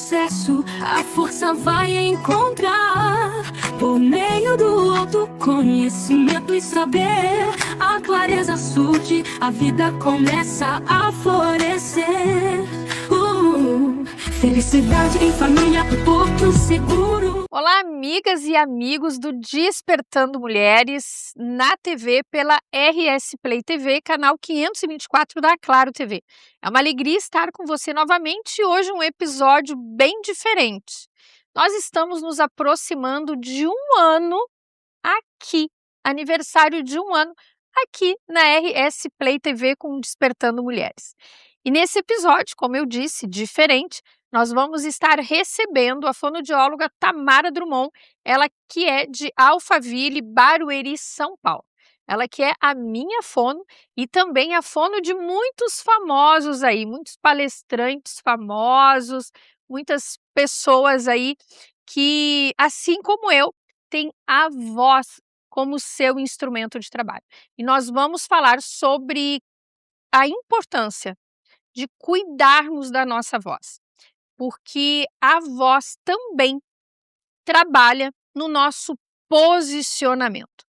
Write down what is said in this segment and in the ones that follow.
processo, a força vai encontrar. Por meio do autoconhecimento e saber, a clareza surge, a vida começa a florescer. Felicidade em família, porto seguro. Olá, amigas e amigos do Despertando Mulheres na TV pela RS Play TV, canal 524 da Claro TV. É uma alegria estar com você novamente e hoje um episódio bem diferente. Nós estamos nos aproximando de um ano aqui, aniversário de um ano aqui na RS Play TV com Despertando Mulheres. E nesse episódio, como eu disse, diferente, nós vamos estar recebendo a fonoaudióloga Tamara Drummond, ela que é de Alphaville, Barueri, São Paulo. Ela que é a minha fono e também a fono de muitos famosos aí, muitos palestrantes famosos, muitas pessoas aí que, assim como eu, têm a voz como seu instrumento de trabalho. E nós vamos falar sobre a importância de cuidarmos da nossa voz, porque a voz também trabalha no nosso posicionamento.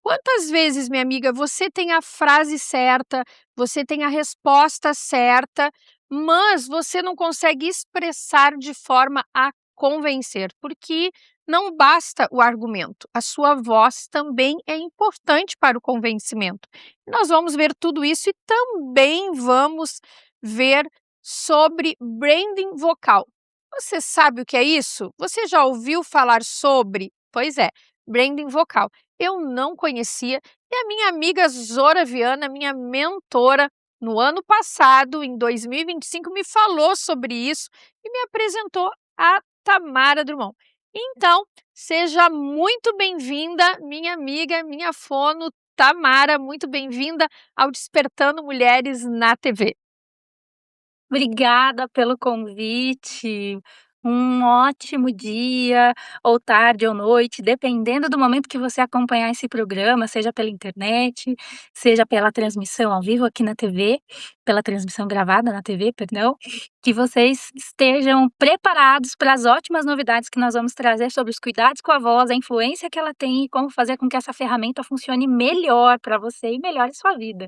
Quantas vezes, minha amiga, você tem a frase certa, você tem a resposta certa, mas você não consegue expressar de forma a convencer, porque não basta o argumento, a sua voz também é importante para o convencimento. Nós vamos ver tudo isso e também vamos ver sobre branding vocal. Você sabe o que é isso? Você já ouviu falar sobre? Pois é, branding vocal. Eu não conhecia e a minha amiga Zora Viana, minha mentora, no ano passado, em 2025, me falou sobre isso e me apresentou a Tamara Drummond. Então, seja muito bem-vinda, minha amiga, minha fono, Tamara, muito bem-vinda ao Despertando Mulheres na TV. Obrigada pelo convite. Um ótimo dia, ou tarde ou noite, dependendo do momento que você acompanhar esse programa, seja pela internet, seja pela transmissão ao vivo aqui na TV, pela transmissão gravada na TV, perdão, que vocês estejam preparados para as ótimas novidades que nós vamos trazer sobre os cuidados com a voz, a influência que ela tem e como fazer com que essa ferramenta funcione melhor para você e melhore sua vida.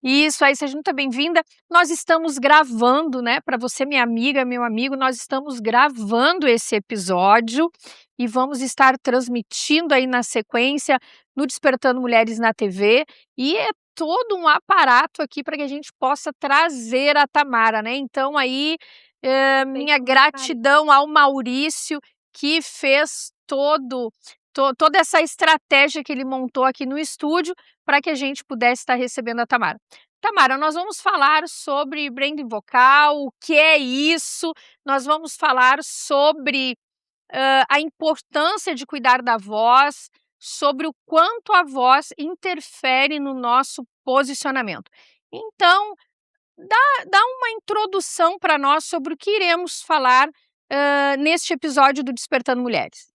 Isso aí, seja muito bem-vinda. Nós estamos gravando, né, para você, minha amiga, meu amigo, nós estamos gravando esse episódio e vamos estar transmitindo aí na sequência no Despertando Mulheres na TV e é todo um aparato aqui para que a gente possa trazer a Tamara, né? Então aí, minha gratidão ao Maurício que fez toda essa estratégia que ele montou aqui no estúdio para que a gente pudesse estar recebendo a Tamara. Tamara, nós vamos falar sobre branding vocal, o que é isso, nós vamos falar sobre a importância de cuidar da voz, sobre o quanto a voz interfere no nosso posicionamento. Então, dá uma introdução para nós sobre o que iremos falar neste episódio do Despertando Mulheres.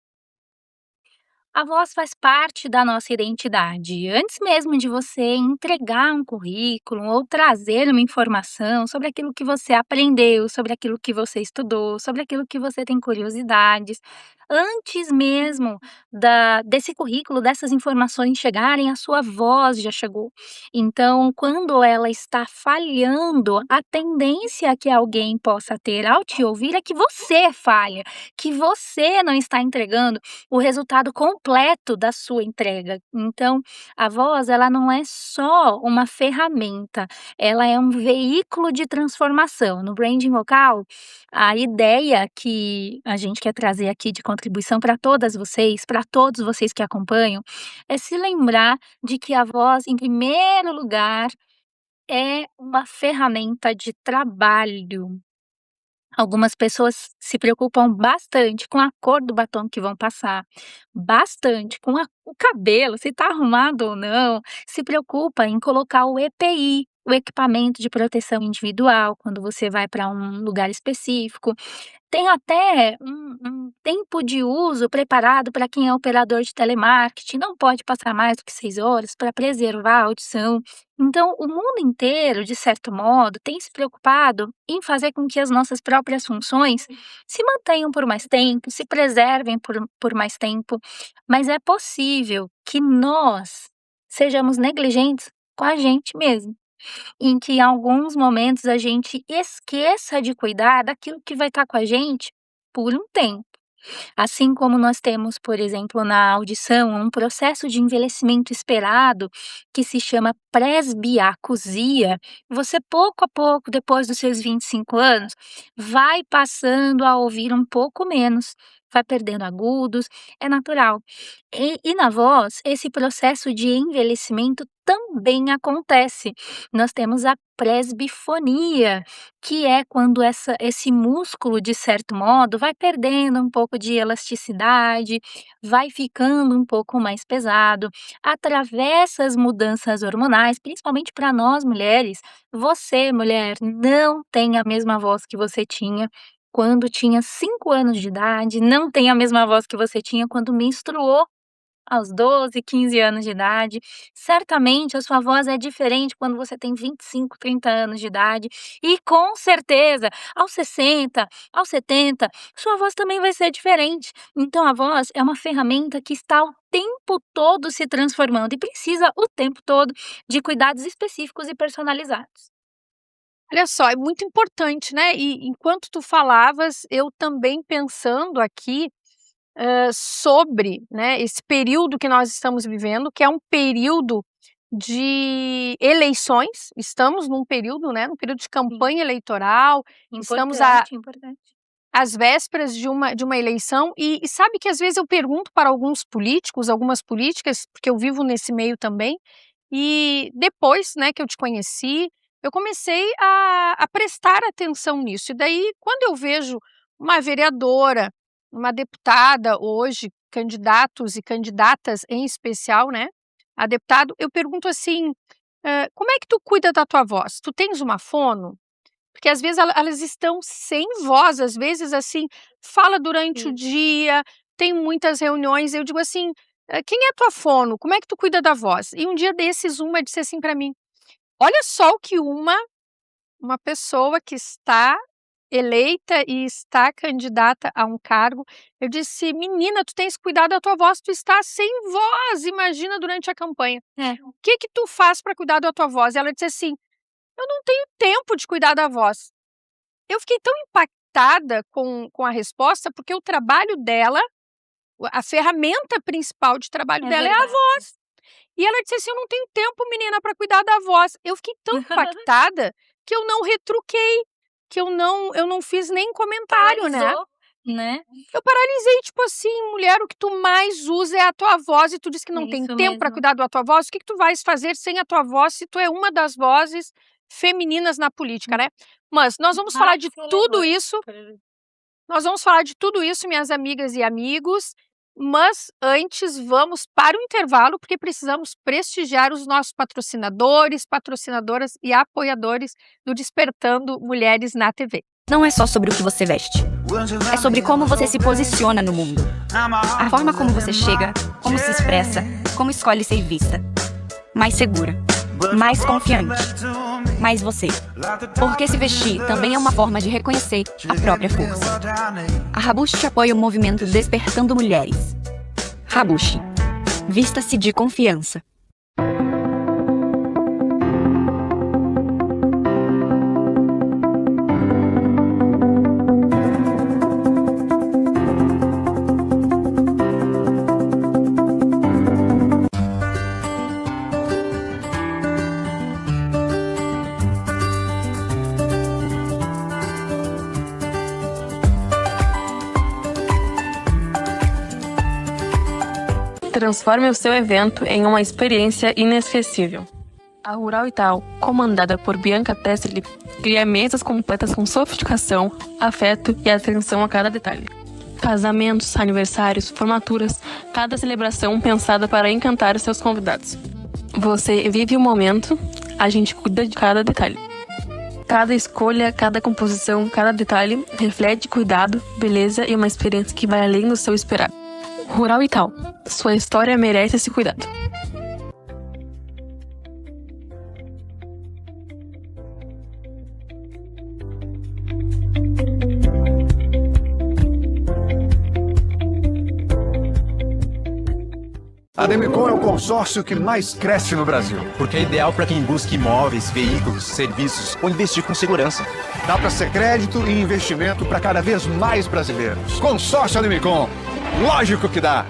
A voz faz parte da nossa identidade. Antes mesmo de você entregar um currículo ou trazer uma informação sobre aquilo que você aprendeu, sobre aquilo que você estudou, sobre aquilo que você tem curiosidades, antes mesmo desse currículo, dessas informações chegarem, a sua voz já chegou. Então, quando ela está falhando, a tendência que alguém possa ter ao te ouvir é que você falha, que você não está entregando o resultado completo da sua entrega. Então, a voz, ela não é só uma ferramenta, ela é um veículo de transformação. No branding vocal, a ideia que a gente quer trazer aqui de contribuição para todas vocês, para todos vocês que acompanham, é se lembrar de que a voz, em primeiro lugar, é uma ferramenta de trabalho. Algumas pessoas se preocupam bastante com a cor do batom que vão passar, bastante com o cabelo, se está arrumado ou não, se preocupa em colocar o EPI, o equipamento de proteção individual quando você vai para um lugar específico. Tem até um tempo de uso preparado para quem é operador de telemarketing, não pode passar mais do que 6 horas para preservar a audição. Então, o mundo inteiro, de certo modo, tem se preocupado em fazer com que as nossas próprias funções se mantenham por mais tempo, se preservem por mais tempo, mas é possível que nós sejamos negligentes com a gente mesmo, em que em alguns momentos a gente esqueça de cuidar daquilo que vai estar com a gente por um tempo. Assim como nós temos, por exemplo, na audição, um processo de envelhecimento esperado que se chama presbiacusia, você pouco a pouco, depois dos seus 25 anos, vai passando a ouvir um pouco menos, vai perdendo agudos, é natural. E na voz, esse processo de envelhecimento também acontece. Nós temos a presbifonia, que é quando esse músculo, de certo modo, vai perdendo um pouco de elasticidade, vai ficando um pouco mais pesado, atravessa as mudanças hormonais, principalmente para nós mulheres. Você, mulher, não tem a mesma voz que você tinha quando tinha 5 anos de idade, não tem a mesma voz que você tinha quando menstruou aos 12, 15 anos de idade. Certamente a sua voz é diferente quando você tem 25, 30 anos de idade e com certeza aos 60, aos 70, sua voz também vai ser diferente. Então a voz é uma ferramenta que está o tempo todo se transformando e precisa o tempo todo de cuidados específicos e personalizados. Olha só, é muito importante, né, e enquanto tu falavas, eu também pensando aqui, sobre, né, esse período que nós estamos vivendo, que é um período de eleições, estamos num período, né, num período de Sim, campanha eleitoral, estamos importante, importante. às vésperas de uma eleição e sabe que às vezes eu pergunto para alguns políticos, algumas políticas, porque eu vivo nesse meio também, e depois, né, que eu te conheci, eu comecei a prestar atenção nisso. E daí, quando eu vejo uma vereadora, uma deputada hoje, candidatos e candidatas em especial, né, a deputado, eu pergunto assim: como é que tu cuida da tua voz? Tu tens uma fono? Porque às vezes elas estão sem voz, às vezes, assim, fala durante o Sim. dia, tem muitas reuniões, eu digo assim: quem é tua fono? Como é que tu cuida da voz?". E um dia desses uma disse assim para mim: "Olha só o que uma pessoa que está eleita e está candidata a um cargo", eu disse: "Menina, tu tens que cuidar da tua voz, tu está sem voz, imagina durante a campanha. É, O que que tu faz para cuidar da tua voz?". Ela disse assim: "Eu não tenho tempo de cuidar da voz". Eu fiquei tão impactada com a resposta, porque o trabalho dela, a ferramenta principal de trabalho é dela é a verdade. voz. E ela disse assim: "Eu não tenho tempo, menina, para cuidar da voz". Eu fiquei tão impactada que eu não retruquei, que eu não fiz nem comentário, né. Paralisou, né. Eu paralisei, tipo assim: "Mulher, o que tu mais usa é a tua voz e tu diz que É não tem isso tempo para mesmo. cuidar da tua voz, o que que tu vais fazer sem a tua voz se tu é uma das vozes femininas na política, né". Mas nós vamos falar Mais de tudo relevante. isso, minhas amigas e amigos, mas antes vamos para o intervalo, porque precisamos prestigiar os nossos patrocinadores, patrocinadoras e apoiadores do Despertando Mulheres na TV. Não é só sobre o que você veste. É sobre como você se posiciona no mundo. A forma como você chega, como se expressa, como escolhe ser vista. Mais segura, mais confiante, mais você. Porque se vestir também é uma forma de reconhecer a própria força. A Rabushi apoia o movimento Despertando Mulheres. Rabushi. Vista-se de confiança. Transforme o seu evento em uma experiência inesquecível. A Rural e Tal, comandada por Bianca Tesselli, cria mesas completas com sofisticação, afeto e atenção a cada detalhe. Casamentos, aniversários, formaturas, cada celebração pensada para encantar seus convidados. Você vive o momento, a gente cuida de cada detalhe. Cada escolha, cada composição, cada detalhe reflete cuidado, beleza e uma experiência que vai além do seu esperado. Rural e Tal. Sua história merece esse cuidado. A Demicon é o consórcio que mais cresce no Brasil. Porque é ideal para quem busca imóveis, veículos, serviços ou investir com segurança. Dá para ser crédito e investimento para cada vez mais brasileiros. Consórcio Demicon. Lógico que dá.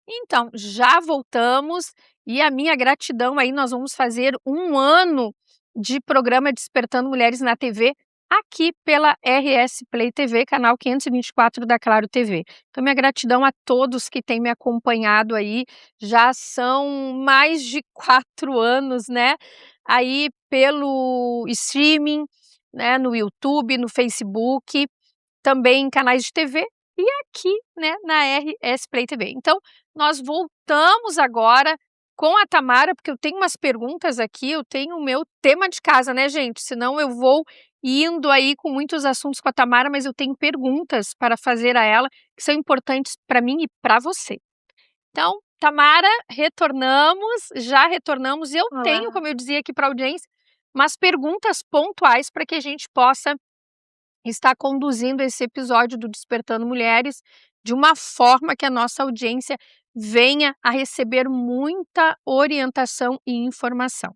Então, já voltamos e a minha gratidão aí, nós vamos fazer 1 ano de programa Despertando Mulheres na TV, aqui pela RS Play TV, canal 524 da Claro TV. Então, minha gratidão a todos que têm me acompanhado aí, já são mais de 4 anos, né, aí pelo streaming, né, no YouTube, no Facebook, também em canais de TV e aqui, né, na RS Play TV. Então, nós voltamos agora com a Tamara, porque eu tenho umas perguntas aqui, eu tenho o meu tema de casa, né, gente? Senão eu vou indo aí com muitos assuntos com a Tamara, mas eu tenho perguntas para fazer a ela que são importantes para mim e para você. Então, Tamara, já retornamos. Eu Olá. tenho, como eu dizia aqui para a audiência, umas perguntas pontuais para que a gente possa estar conduzindo esse episódio do Despertando Mulheres de uma forma que a nossa audiência venha a receber muita orientação e informação.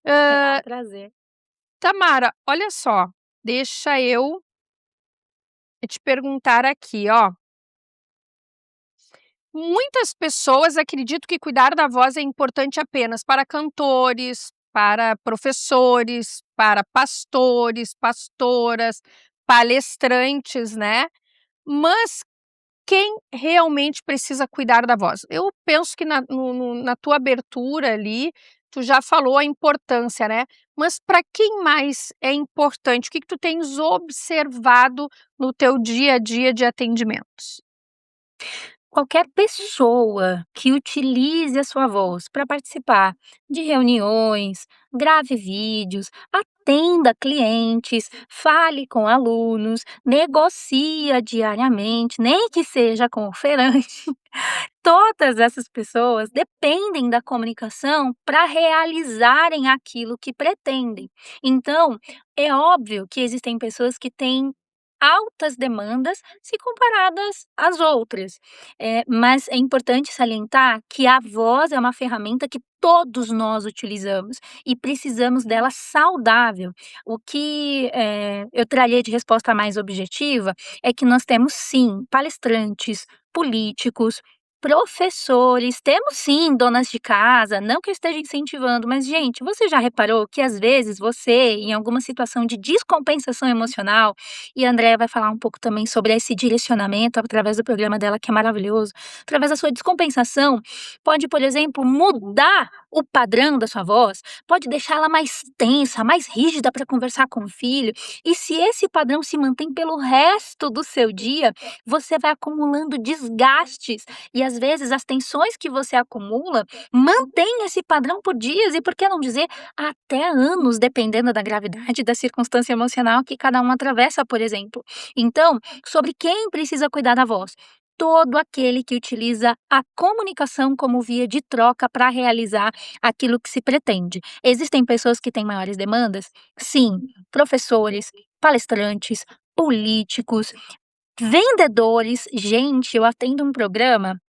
É um prazer. Tamara, olha só, deixa eu te perguntar aqui, ó. Muitas pessoas acreditam que cuidar da voz é importante apenas para cantores, para professores, para pastores, pastoras, palestrantes, né? Mas quem realmente precisa cuidar da voz? Eu penso que na tua abertura ali, tu já falou a importância, né? Mas para quem mais é importante? O que tu tens observado no teu dia a dia de atendimentos? Qualquer pessoa que utilize a sua voz para participar de reuniões, grave vídeos, atenda clientes, fale com alunos, negocia diariamente, nem que seja com o feirante. Todas essas pessoas dependem da comunicação para realizarem aquilo que pretendem. Então, é óbvio que existem pessoas que têm altas demandas se comparadas às outras. Mas é importante salientar que a voz é uma ferramenta que todos nós utilizamos e precisamos dela saudável. O que eu traria de resposta mais objetiva é que nós temos sim palestrantes, políticos, professores, temos sim donas de casa, não que eu esteja incentivando, mas gente, você já reparou que às vezes você, em alguma situação de descompensação emocional, e a Andrea vai falar um pouco também sobre esse direcionamento através do programa dela, que é maravilhoso, através da sua descompensação, pode, por exemplo, mudar o padrão da sua voz, pode deixá-la mais tensa, mais rígida para conversar com o filho, e se esse padrão se mantém pelo resto do seu dia, você vai acumulando desgastes e às vezes as tensões que você acumula mantém esse padrão por dias e, por que não dizer, até anos, dependendo da gravidade da circunstância emocional que cada um atravessa, por exemplo. Então, sobre quem precisa cuidar da voz? Todo aquele que utiliza a comunicação como via de troca para realizar aquilo que se pretende. Existem pessoas que têm maiores demandas? Sim, professores, palestrantes, políticos, vendedores. Gente, eu atendo um programa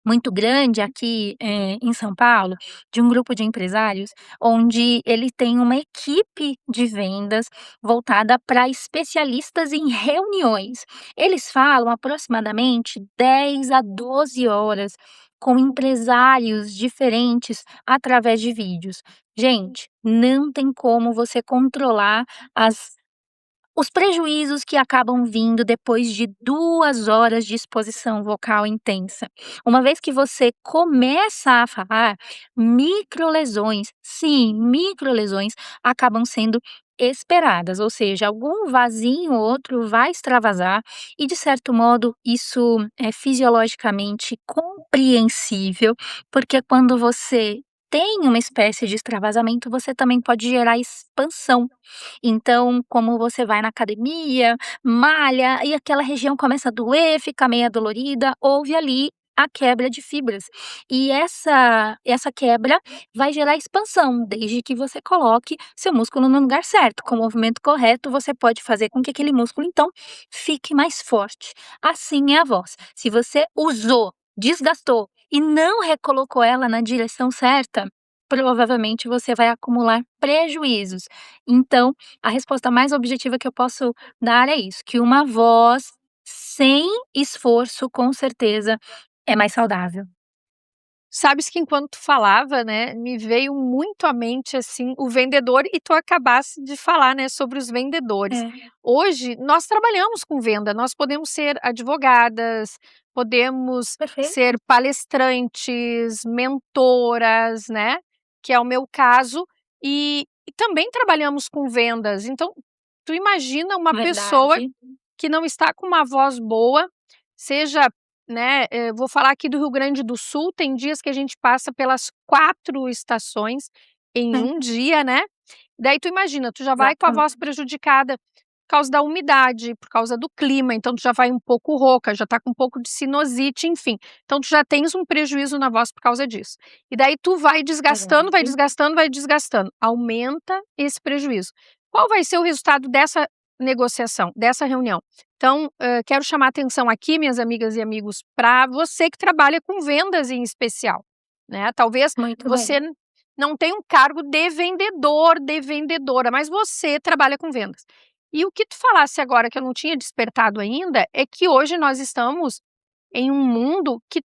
muito grande aqui, em São Paulo, de um grupo de empresários, onde ele tem uma equipe de vendas voltada para especialistas em reuniões. Eles falam aproximadamente 10 a 12 horas com empresários diferentes através de vídeos. Gente, não tem como você controlar os prejuízos que acabam vindo depois de 2 horas de exposição vocal intensa. Uma vez que você começa a falar, microlesões, sim, microlesões acabam sendo esperadas, ou seja, algum vasinho ou outro vai extravasar e, de certo modo, isso é fisiologicamente compreensível, porque quando você tem uma espécie de extravasamento, você também pode gerar expansão. Então, como você vai na academia, malha e aquela região começa a doer, fica meio dolorida, houve ali a quebra de fibras. E essa quebra vai gerar expansão, desde que você coloque seu músculo no lugar certo. Com o movimento correto, você pode fazer com que aquele músculo, então, fique mais forte. Assim é a voz. Se você usou, desgastou e não recolocou ela na direção certa, provavelmente você vai acumular prejuízos. Então, a resposta mais objetiva que eu posso dar é isso, que uma voz sem esforço, com certeza, é mais saudável. Sabes que enquanto tu falava, né, me veio muito à mente, assim, o vendedor e tu acabaste de falar, né, sobre os vendedores. É, Hoje, nós trabalhamos com venda, nós podemos ser advogadas, podemos perfeito. ser palestrantes, mentoras, né, que é o meu caso, e também trabalhamos com vendas. Então, tu imagina uma pessoa Verdade. que não está com uma voz boa, seja, né, vou falar aqui do Rio Grande do Sul, tem dias que a gente passa pelas 4 estações em Hum, um dia, né. Daí tu imagina, tu já vai com a voz exatamente. prejudicada por causa da umidade, por causa do clima, então tu já vai um pouco rouca, já tá com um pouco de sinusite, enfim. Então tu já tens um prejuízo na voz por causa disso. E daí tu vai desgastando, vai Verdade. desgastando, vai desgastando, aumenta esse prejuízo. Qual vai ser o resultado dessa negociação, dessa reunião? Então, quero chamar atenção aqui, minhas amigas e amigos, para você que trabalha com vendas em especial, né. Talvez Muito você bem. não tenha um cargo de vendedor, de vendedora, mas você trabalha com vendas. E o que tu falasse agora que eu não tinha despertado ainda, é que hoje nós estamos em um mundo que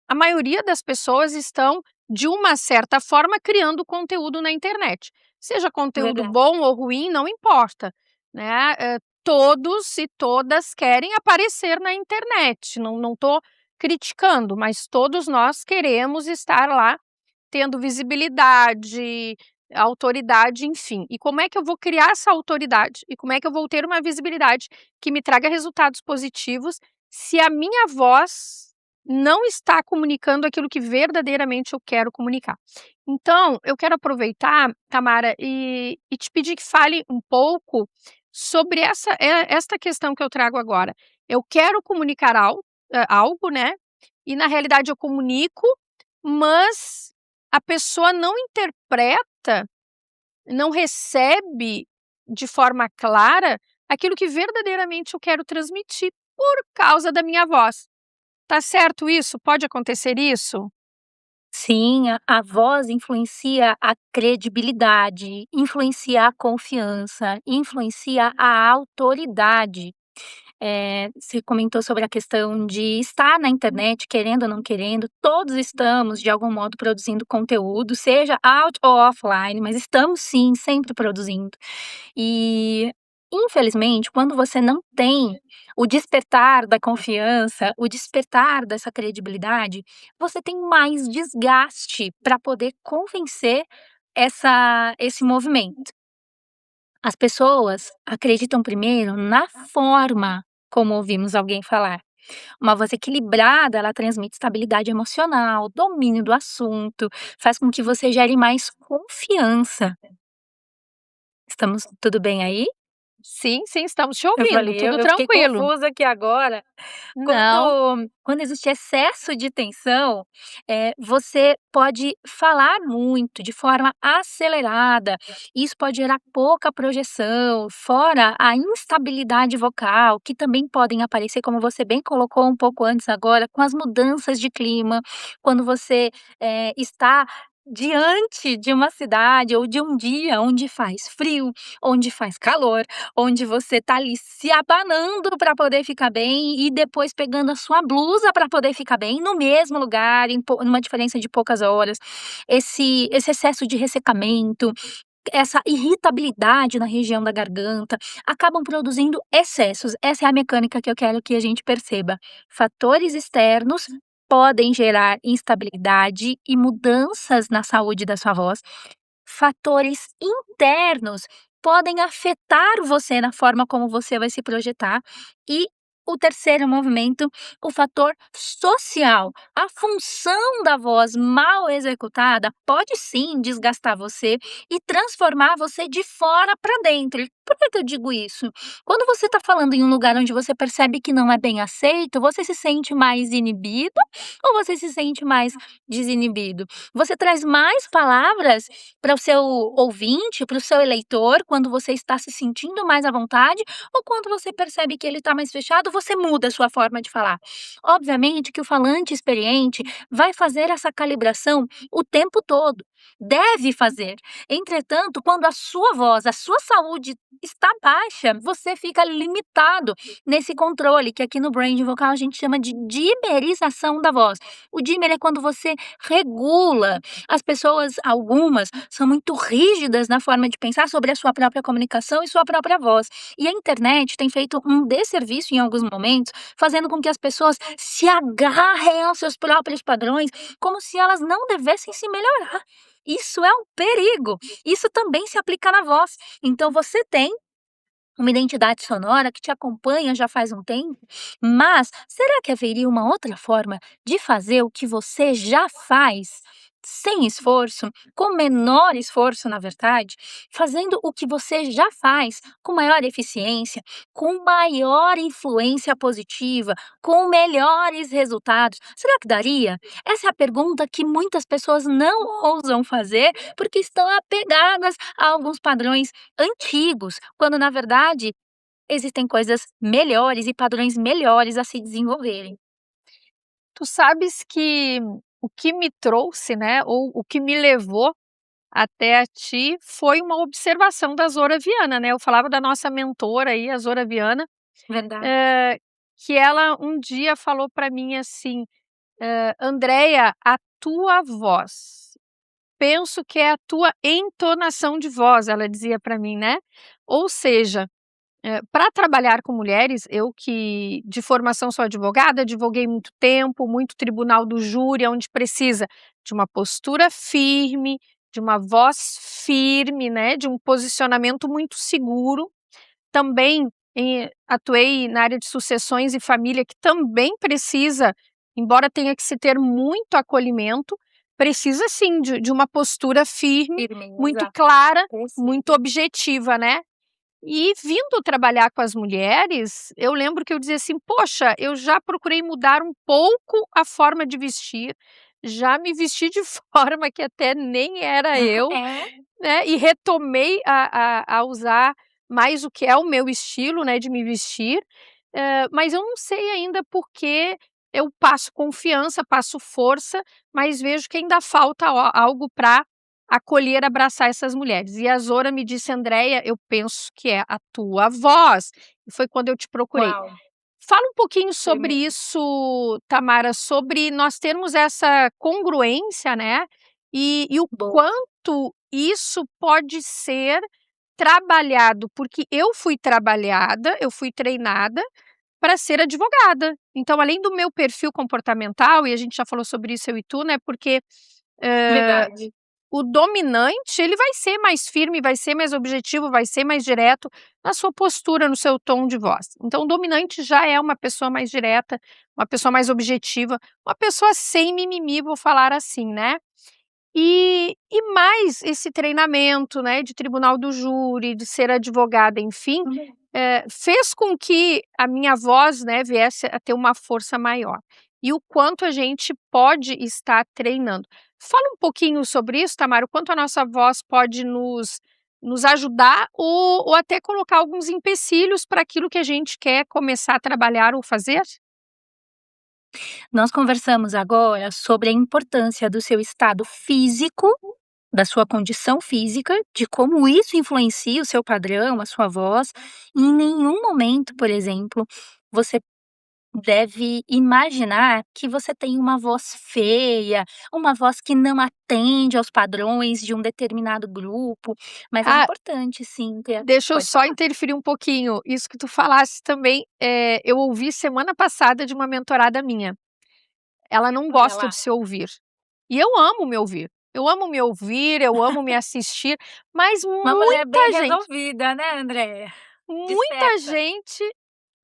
a maioria das pessoas estão, de uma certa forma, criando conteúdo na internet. Seja conteúdo Verdade. bom ou ruim, não importa, né, todos e todas querem aparecer na internet, não estou criticando, mas todos nós queremos estar lá tendo visibilidade, autoridade, enfim. E como é que eu vou criar essa autoridade? E como é que eu vou ter uma visibilidade que me traga resultados positivos, se a minha voz não está comunicando aquilo que verdadeiramente eu quero comunicar? Então, eu quero aproveitar, Tamara, e te pedir que fale um pouco sobre esta questão que eu trago agora. Eu quero comunicar algo, né, e na realidade eu comunico, mas a pessoa não interpreta, não recebe de forma clara aquilo que verdadeiramente eu quero transmitir por causa da minha voz. Tá certo isso? Pode acontecer isso? Sim, a voz influencia a credibilidade, influencia a confiança, influencia a autoridade. Você comentou sobre a questão de estar na internet, querendo ou não querendo, todos estamos, de algum modo, produzindo conteúdo, seja out ou offline, mas estamos sim, sempre produzindo. E, infelizmente, quando você não tem o despertar da confiança, o despertar dessa credibilidade, você tem mais desgaste para poder convencer esse movimento. As pessoas acreditam primeiro na forma como ouvimos alguém falar. Uma voz equilibrada, ela transmite estabilidade emocional, domínio do assunto, faz com que você gere mais confiança. Estamos tudo bem aí? Sim, sim, estamos te Eu ouvindo, falei, eu tudo eu fiquei tranquilo. confusa aqui agora. Não, Quando existe excesso de tensão, você pode falar muito, de forma acelerada, isso pode gerar pouca projeção, fora a instabilidade vocal, que também podem aparecer, como você bem colocou um pouco antes agora, com as mudanças de clima, quando você, está diante de uma cidade ou de um dia onde faz frio, onde faz calor, onde você tá ali se abanando para poder ficar bem e depois pegando a sua blusa para poder ficar bem no mesmo lugar, numa diferença de poucas horas. Esse excesso de ressecamento, essa irritabilidade na região da garganta, acabam produzindo excessos. Essa é a mecânica que eu quero que a gente perceba. Fatores externos podem gerar instabilidade e mudanças na saúde da sua voz. Fatores internos podem afetar você na forma como você vai se projetar e O terceiro movimento, o fator social. A função da voz mal executada pode sim desgastar você e transformar você de fora para dentro. E por que eu digo isso? Quando você está falando em um lugar onde você percebe que não é bem aceito, você se sente mais inibido ou você se sente mais desinibido? Você traz mais palavras para o seu ouvinte, para o seu eleitor, quando você está se sentindo mais à vontade, ou quando você percebe que ele está mais fechado, você muda a sua forma de falar. Obviamente que o falante experiente vai fazer essa calibração o tempo todo. Deve fazer. Entretanto, quando a sua voz, a sua saúde está baixa, você fica limitado nesse controle, que aqui no branding vocal a gente chama de dimerização da voz. O dimmer é quando você regula. As pessoas, algumas, são muito rígidas na forma de pensar sobre a sua própria comunicação e sua própria voz. E a internet tem feito um desserviço em alguns momentos, fazendo com que as pessoas se agarrem aos seus próprios padrões, como se elas não devessem se melhorar. Isso é um perigo. Isso também se aplica na voz. Então você tem uma identidade sonora que te acompanha já faz um tempo, mas será que haveria uma outra forma de fazer o que você já faz? Sem esforço, com menor esforço, na verdade, fazendo o que você já faz com maior eficiência, com maior influência positiva, com melhores resultados. Será que daria? Essa é a pergunta que muitas pessoas não ousam fazer porque estão apegadas a alguns padrões antigos, quando na verdade existem coisas melhores e padrões melhores a se desenvolverem. Tu sabes que o que me trouxe, né, ou o que me levou até a ti foi uma observação da Zora Viana, né? Eu falava da nossa mentora aí, a Zora Viana, Verdade. que ela um dia falou para mim assim: Andréia, a tua voz, penso que é a tua entonação de voz, ela dizia para mim, né? Ou seja, para trabalhar com mulheres, eu que de formação sou advogada, advoguei muito tempo, muito tribunal do júri, onde precisa de uma postura firme, de uma voz firme, né, de um posicionamento muito seguro. Também atuei na área de sucessões e família, que também precisa, embora tenha que se ter muito acolhimento, precisa sim de uma postura firme, muito Firmeza. clara, Perfeito. muito objetiva, né? E vindo trabalhar com as mulheres, eu lembro que eu dizia assim: poxa, eu já procurei mudar um pouco a forma de vestir, já me vesti de forma que até nem era eu, É. né, e retomei a usar mais o que é o meu estilo, né, de me vestir, mas eu não sei ainda porque eu passo confiança, passo força, mas vejo que ainda falta algo para acolher, abraçar essas mulheres. E a Zora me disse: "Andréia, eu penso que é a tua voz", e foi quando eu te procurei. Uau. Fala um pouquinho sobre Firmeza. isso, Tamara, sobre nós termos essa congruência, né, e o Boa. quanto isso pode ser trabalhado, porque eu fui trabalhada, eu fui treinada para ser advogada. Então, além do meu perfil comportamental, e a gente já falou sobre isso eu e tu, né, porque, Verdade. o dominante, ele vai ser mais firme, vai ser mais objetivo, vai ser mais direto na sua postura, no seu tom de voz. Então, o dominante já é uma pessoa mais direta, uma pessoa mais objetiva, uma pessoa sem mimimi, vou falar assim, né. E mais esse treinamento, né, de tribunal do júri, de ser advogada, enfim, fez com que a minha voz, né, viesse a ter uma força maior. E o quanto a gente pode estar treinando. Fala um pouquinho sobre isso, Tamara, o quanto a nossa voz pode nos ajudar ou até colocar alguns empecilhos para aquilo que a gente quer começar a trabalhar ou fazer? Nós conversamos agora sobre a importância do seu estado físico, da sua condição física, de como isso influencia o seu padrão, a sua voz. E em nenhum momento, por exemplo, você deve imaginar que você tem uma voz feia, uma voz que não atende aos padrões de um determinado grupo, mas é Ah, importante sim ter. deixa eu Pode só falar. interferir um pouquinho. Isso que tu falasse também, eu ouvi semana passada de uma mentorada minha. Ela não Olha gosta lá, de se ouvir. E eu amo me ouvir. Eu amo me ouvir, eu amo me assistir, mas uma mulher bem muita gente resolvida, né, Andréia? muita Dispersa. gente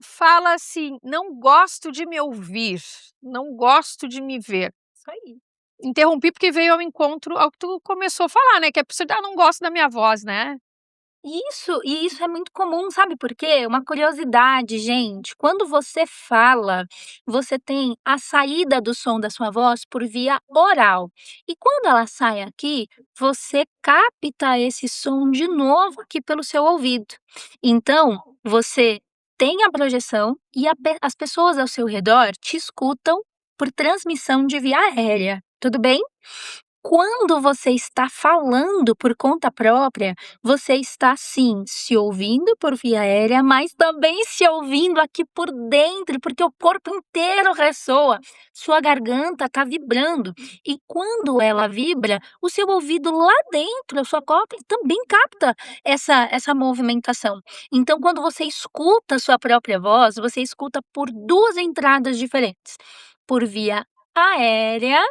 fala assim: "Não gosto de me ouvir, não gosto de me ver". Isso aí. Interrompi porque veio ao encontro ao que tu começou a falar, né, que a pessoa: "Ah, não gosto da minha voz", né. Isso é muito comum, sabe por quê? Uma curiosidade, gente, quando você fala, você tem a saída do som da sua voz por via oral. E quando ela sai aqui, você capta esse som de novo aqui pelo seu ouvido. Então, você tem a projeção e as pessoas ao seu redor te escutam por transmissão de via aérea, tudo bem? Quando você está falando por conta própria, você está sim se ouvindo por via aérea, mas também se ouvindo aqui por dentro, porque o corpo inteiro ressoa. Sua garganta está vibrando. E quando ela vibra, o seu ouvido lá dentro, a sua cóclea, também capta essa movimentação. Então, quando você escuta a sua própria voz, você escuta por duas entradas diferentes: por via aérea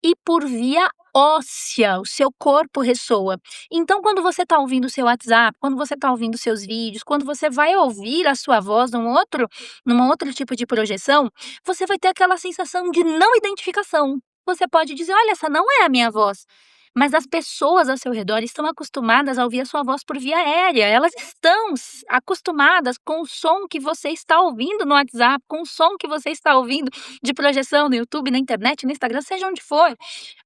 e por via óssea, o seu corpo ressoa. Então, quando você está ouvindo o seu WhatsApp, quando você está ouvindo seus vídeos, quando você vai ouvir a sua voz num outro tipo de projeção, você vai ter aquela sensação de não identificação. Você pode dizer: "Olha, essa não é a minha voz". Mas as pessoas ao seu redor estão acostumadas a ouvir a sua voz por via aérea. Elas estão acostumadas com o som que você está ouvindo no WhatsApp, com o som que você está ouvindo de projeção no YouTube, na internet, no Instagram, seja onde for.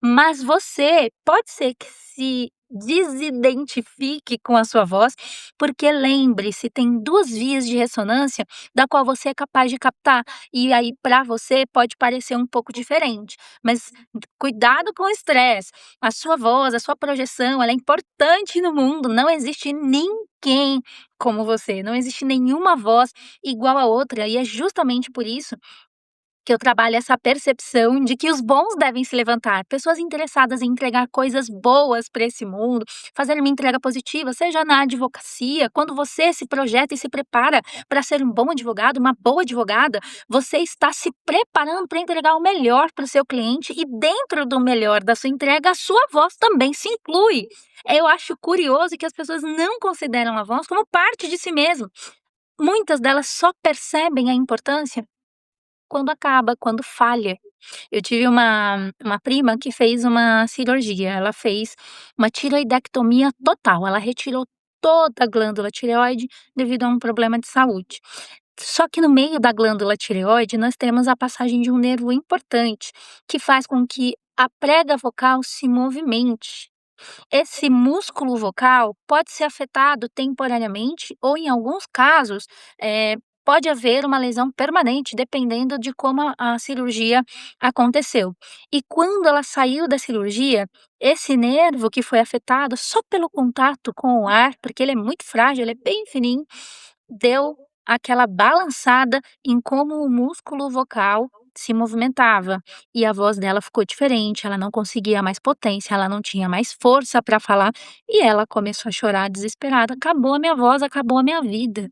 Mas você pode ser que se desidentifique com a sua voz, porque lembre-se, tem duas vias de ressonância da qual você é capaz de captar. E aí, para você, pode parecer um pouco diferente. Mas cuidado com o estresse. A sua voz, a sua projeção, ela é importante no mundo. Não existe ninguém como você. Não existe nenhuma voz igual a outra. E é justamente por isso que eu trabalho essa percepção de que os bons devem se levantar. Pessoas interessadas em entregar coisas boas para esse mundo, fazer uma entrega positiva, seja na advocacia, quando você se projeta e se prepara para ser um bom advogado, uma boa advogada, você está se preparando para entregar o melhor para o seu cliente e dentro do melhor da sua entrega, a sua voz também se inclui. Eu acho curioso que as pessoas não consideram a voz como parte de si mesmo. Muitas delas só percebem a importância quando acaba, quando falha. Eu tive uma prima que fez uma cirurgia, ela fez uma tiroidectomia total, ela retirou toda a glândula tireoide devido a um problema de saúde. Só que no meio da glândula tireoide nós temos a passagem de um nervo importante, que faz com que a prega vocal se movimente. Esse músculo vocal pode ser afetado temporariamente ou, em alguns casos, pode haver uma lesão permanente, dependendo de como a cirurgia aconteceu. E quando ela saiu da cirurgia, esse nervo que foi afetado só pelo contato com o ar, porque ele é muito frágil, ele é bem fininho, deu aquela balançada em como o músculo vocal se movimentava. E a voz dela ficou diferente, ela não conseguia mais potência, ela não tinha mais força para falar, e ela começou a chorar desesperada: "Acabou a minha voz, acabou a minha vida".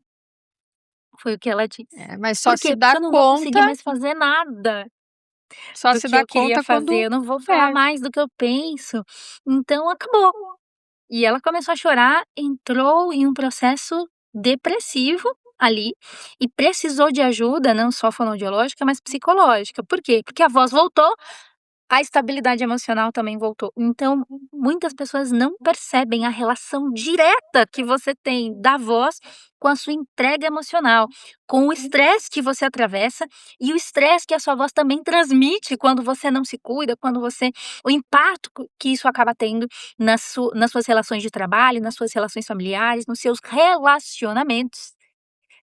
Foi o que ela disse. Mas só Por se quê? Porque dá eu não vou conseguir conta mais fazer nada só do se que dá eu queria conta fazer, quando eu não vou falar é. mais do que eu penso, então acabou. E ela começou a chorar, entrou em um processo depressivo ali e precisou de ajuda, não só fonoaudiológica, mas psicológica. Por quê? Porque a voz voltou, a estabilidade emocional também voltou. Então, muitas pessoas não percebem a relação direta que você tem da voz com a sua entrega emocional, com o estresse que você atravessa e o estresse que a sua voz também transmite quando você não se cuida, quando você o impacto que isso acaba tendo nas suas relações de trabalho, nas suas relações familiares, nos seus relacionamentos.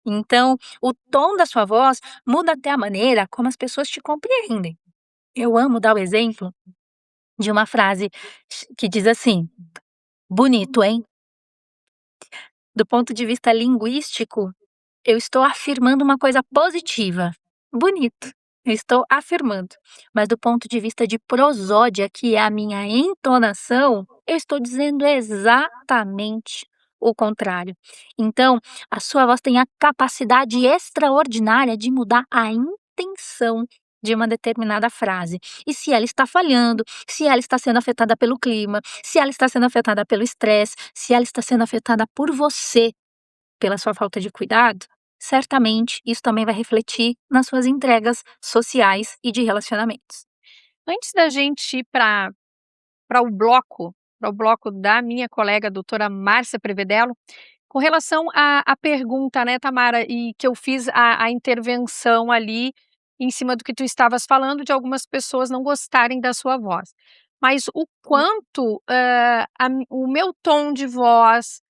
Então, o tom da sua voz muda até a maneira como as pessoas te compreendem. Eu amo dar o exemplo de uma frase que diz assim: "Bonito, hein?". Do ponto de vista linguístico, eu estou afirmando uma coisa positiva. Bonito, eu estou afirmando. Mas do ponto de vista de prosódia, que é a minha entonação, eu estou dizendo exatamente o contrário. Então, a sua voz tem a capacidade extraordinária de mudar a intenção de uma determinada frase. E se ela está falhando, se ela está sendo afetada pelo clima, se ela está sendo afetada pelo estresse, se ela está sendo afetada por você, pela sua falta de cuidado, certamente isso também vai refletir nas suas entregas sociais e de relacionamentos. Antes da gente ir para o bloco da minha colega doutora Márcia Prevedelo, com relação à pergunta, né, Tamara, e que eu fiz a intervenção ali em cima do que tu estavas falando, de algumas pessoas não gostarem da sua voz. Mas o quanto o meu tom de voz,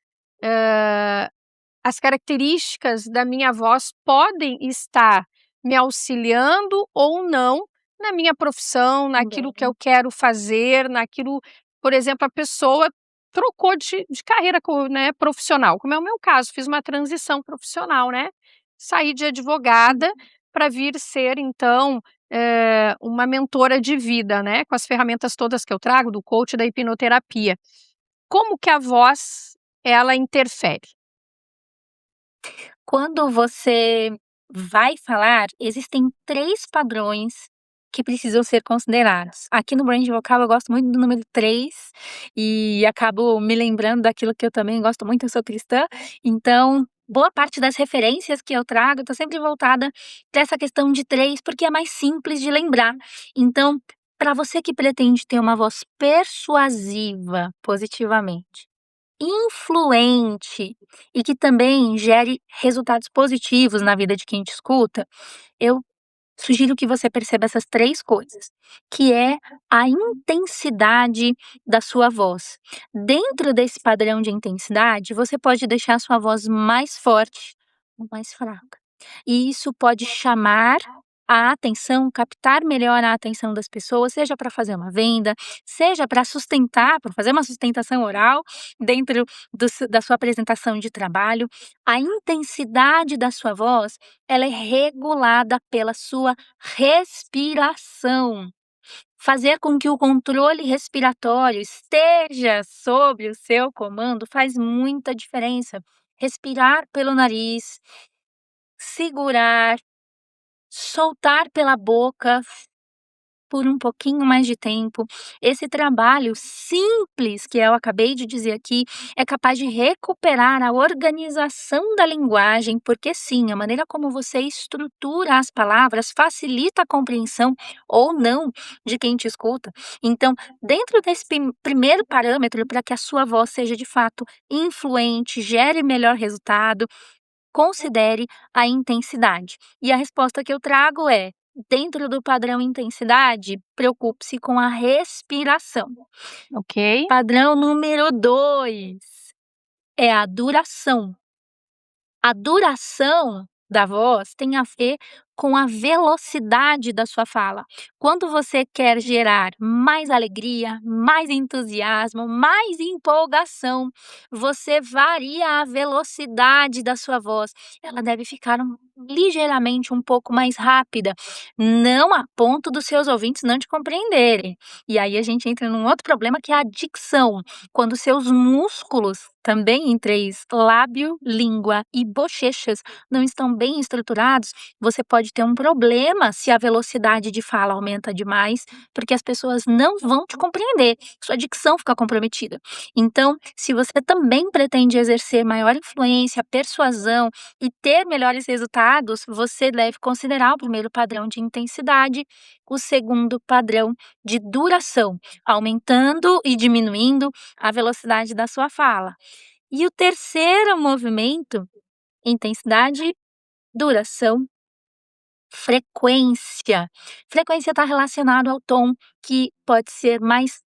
as características da minha voz podem estar me auxiliando ou não na minha profissão, naquilo que eu quero fazer, naquilo, por exemplo, a pessoa trocou de carreira, né, profissional, como é o meu caso, fiz uma transição profissional, né? Saí de advogada para vir ser, então, uma mentora de vida, né? Com as ferramentas todas que eu trago, do coach e da hipnoterapia. Como que a voz, ela interfere? Quando você vai falar, existem 3 padrões que precisam ser considerados. Aqui no Brand Vocal eu gosto muito do número 3 e acabo me lembrando daquilo que eu também gosto muito, eu sou cristã, então boa parte das referências que eu trago tá sempre voltada para essa questão de 3, porque é mais simples de lembrar. Então, para você que pretende ter uma voz persuasiva positivamente, influente e que também gere resultados positivos na vida de quem te escuta, eu sugiro que você perceba essas 3 coisas, que é a intensidade da sua voz. Dentro desse padrão de intensidade, você pode deixar a sua voz mais forte ou mais fraca. E isso pode chamar a atenção, captar melhor a atenção das pessoas, seja para fazer uma venda, seja para sustentar, para fazer uma sustentação oral dentro da sua apresentação de trabalho. A intensidade da sua voz, ela é regulada pela sua respiração. Fazer com que o controle respiratório esteja sob o seu comando faz muita diferença. Respirar pelo nariz, segurar, soltar pela boca por um pouquinho mais de tempo. Esse trabalho simples que eu acabei de dizer aqui é capaz de recuperar a organização da linguagem, porque sim, a maneira como você estrutura as palavras facilita a compreensão ou não de quem te escuta. Então, dentro desse primeiro parâmetro, para que a sua voz seja de fato influente, gere melhor resultado, considere a intensidade. E a resposta que eu trago é: dentro do padrão intensidade, preocupe-se com a respiração. Ok? Padrão número 2 é a duração. A duração da voz tem a ver com a velocidade da sua fala. Quando você quer gerar mais alegria, mais entusiasmo, mais empolgação, você varia a velocidade da sua voz. Ela deve ficar ligeiramente um pouco mais rápida, não a ponto dos seus ouvintes não te compreenderem. E aí a gente entra num outro problema, que é a dicção. Quando seus músculos, também em 3, lábio, língua e bochechas, não estão bem estruturados, você pode ter um problema se a velocidade de fala aumenta demais, porque as pessoas não vão te compreender, sua dicção fica comprometida. Então, se você também pretende exercer maior influência, persuasão e ter melhores resultados, você deve considerar o primeiro padrão de intensidade, o segundo padrão de duração, aumentando e diminuindo a velocidade da sua fala. E o terceiro movimento, intensidade, duração, frequência. Frequência está relacionado ao tom que pode ser mais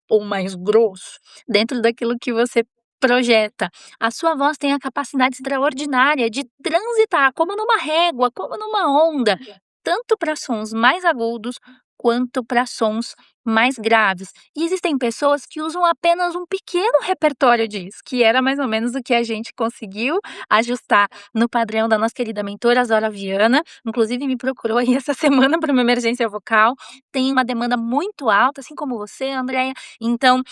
ou mais grosso, dentro daquilo que você projeta. A sua voz tem a capacidade extraordinária de transitar como numa régua, como numa onda, tanto para sons mais agudos quanto para sons mais graves. E existem pessoas que usam apenas um pequeno repertório disso, que era mais ou menos o que a gente conseguiu ajustar no padrão da nossa querida mentora Zora Viana. Inclusive me procurou aí essa semana para uma emergência vocal. Tem uma demanda muito alta, assim como você, Andréia. Então,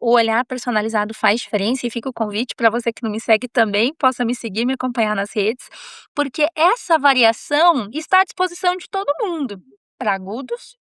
o olhar personalizado faz diferença, e fica o convite para você que não me segue também, possa me seguir, me acompanhar nas redes, porque essa variação está à disposição de todo mundo, para agudos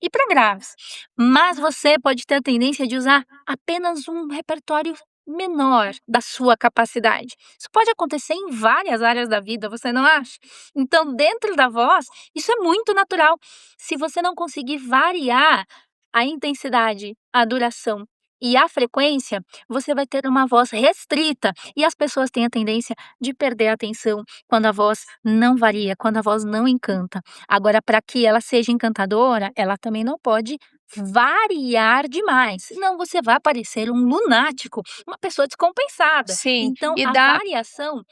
e para graves. Mas você pode ter a tendência de usar apenas um repertório menor da sua capacidade. Isso pode acontecer em várias áreas da vida, você não acha? Então, dentro da voz, isso é muito natural. Se você não conseguir variar a intensidade, a duração e a frequência, você vai ter uma voz restrita e as pessoas têm a tendência de perder a atenção quando a voz não varia, quando a voz não encanta. Agora, para que ela seja encantadora, ela também não pode variar demais, senão você vai parecer um lunático, uma pessoa descompensada. Sim, Então, e a dá variação